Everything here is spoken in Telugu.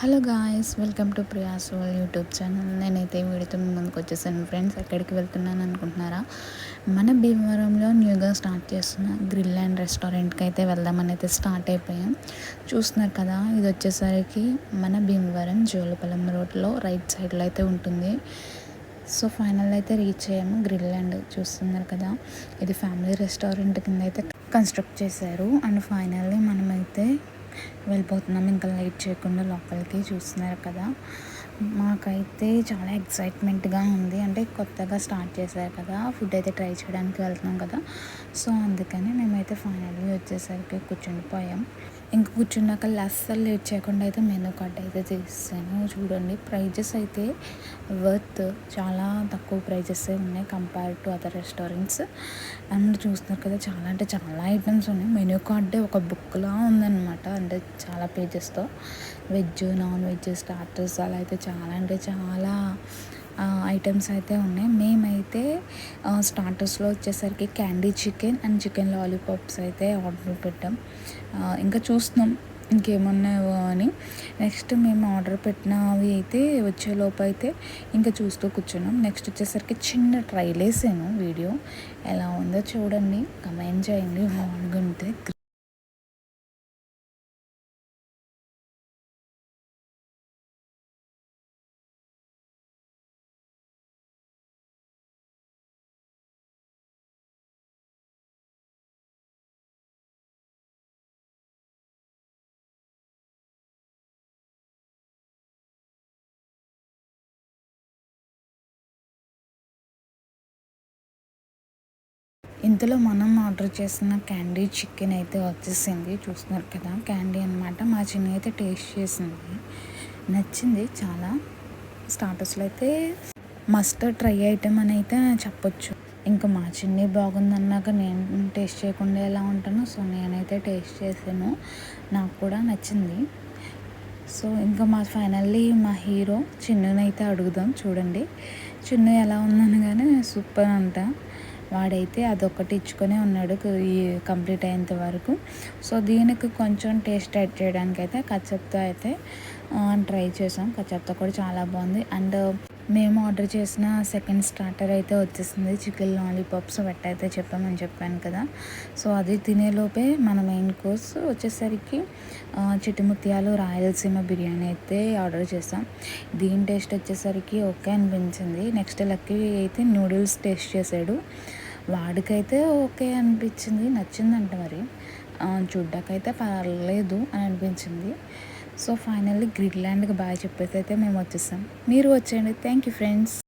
Hello guys, welcome to Priya's world YouTube channel. నేనైతే వీడితో మీ ముందుకు వచ్చేసాను ఫ్రెండ్స్. ఎక్కడికి వెళ్తున్నాను అనుకుంటున్నారా? మన భీమవరంలో న్యూగా స్టార్ట్ చేస్తున్న గ్రిల్ అండ్ రెస్టారెంట్కి అయితే వెళ్దామని అయితే స్టార్ట్ అయిపోయాం. చూస్తున్నారు కదా, ఇది వచ్చేసరికి మన భీమవరం జోలపల్లం రోడ్లో రైట్ సైడ్లో అయితే ఉంటుంది. సో ఫైనల్ అయితే రీచ్ అయ్యాము. గ్రిల్ అండ్ చూస్తున్నారు కదా, ఇది ఫ్యామిలీ రెస్టారెంట్ కింద అయితే కన్స్ట్రక్ట్ చేశారు. అండ్ ఫైనల్లీ మనమైతే వెళ్ళిపోతున్నాం ఇంకా లేట్ చేయకుండా లోపలికి. చూస్తున్నారు కదా, మాకైతే చాలా ఎక్సైట్మెంట్గా ఉంది. అంటే కొత్తగా స్టార్ట్ చేశారు కదా, ఫుడ్ అయితే ట్రై చేయడానికి వెళ్తున్నాం కదా. సో అందుకని మేమైతే ఫైనల్గా వచ్చేసరికి కూర్చుండిపోయాం. ఇంక కూర్చున్నాక అస్సలు లేట్ చేయకుండా అయితే మెనూ కార్డ్ అయితే తీసాను. చూడండి, ప్రైజెస్ అయితే వర్త్, చాలా తక్కువ ప్రైజెస్ ఉన్నాయి compare to other restaurants. And చూస్తున్నారు కదా, చాలా అంటే చాలా ఐటమ్స్ ఉన్నాయి. మెనూ కార్డే ఒక బుక్లా ఉందన్నమాట, అంటే చాలా పేజెస్తో. వెజ్, నాన్ వెజ్, స్టార్టర్స్ అలా అయితే చాలా అంటే చాలా ఐటమ్స్ అయితే ఉన్నాయి. మేమైతే స్టార్టర్స్లో వచ్చేసరికి candy chicken and chicken lollipops అయితే ఆర్డర్ పెట్టాం. ఇంకా చూస్తున్నాం ఇంకేమున్నాయో అని. నెక్స్ట్ మేము ఆర్డర్ పెట్టినవి అయితే వచ్చేలోపు అయితే ఇంకా చూస్తూ కూర్చున్నాం. నెక్స్ట్ వచ్చేసరికి చిన్న ట్రైల్ వేసాను. వీడియో ఎలా ఉందో చూడండి, కమెంట్ చేయండి బాగుంటే. ఇంతలో మనం ఆర్డర్ చేసిన క్యాండీ చికెన్ అయితే వచ్చేసింది. చూస్తున్నారు కదా, క్యాండీ అనమాట. మా చిన్న అయితే టేస్ట్ చేసింది, నచ్చింది చాలా. స్టార్టర్స్లో అయితే మస్ట్ ట్రై ఐటమ్ అని అయితే చెప్పొచ్చు. ఇంకా మా చిన్ని బాగుందన్నాక నేను టేస్ట్ చేయకుండా ఎలా ఉంటానో, సో నేనైతే టేస్ట్ చేసాను, నాకు కూడా నచ్చింది. సో ఇంకా ఫైనల్లీ మా హీరో చిన్నునైతే అడుగుదాం. చూడండి, చిన్ను ఎలా ఉందనగానే సూపర్ అంట. వాడైతే అదొకటి ఇచ్చుకొనే ఉన్నాడు ఈ కంప్లీట్ అయ్యేంత వరకు. సో దీనికి కొంచెం టేస్ట్ యాడ్ చేయడానికి అయితే కచప్తో అయితే ట్రై చేసాం. కచప్తో కూడా చాలా బాగుంది. అండ్ మేము ఆర్డర్ చేసిన సెకండ్ స్టార్టర్ అయితే వచ్చేసింది, చికెన్ లాలీపాప్స్ అయితే చెప్పామని చెప్పాను కదా. సో అది తినేలోపే మన మెయిన్ కోర్స్ వచ్చేసరికి చిట్టుముత్యాలు రాయలసీమ బిర్యానీ అయితే ఆర్డర్ చేసాం. దీని టేస్ట్ వచ్చేసరికి ఓకే అనిపించింది. నెక్స్ట్ లక్కీ అయితే నూడిల్స్ టేస్ట్ చేశాడు, వాడికైతే ఓకే అనిపించింది, నచ్చిందంట. మరి చూడ్డాకైతే పర్లేదు అని అనిపించింది. సో ఫైనల్లీ గ్రిల్ ల్యాండ్కి బాగా చెప్పేసి అయితే మేము వచ్చేసాం. మీరు వచ్చేయండి. Thank you friends.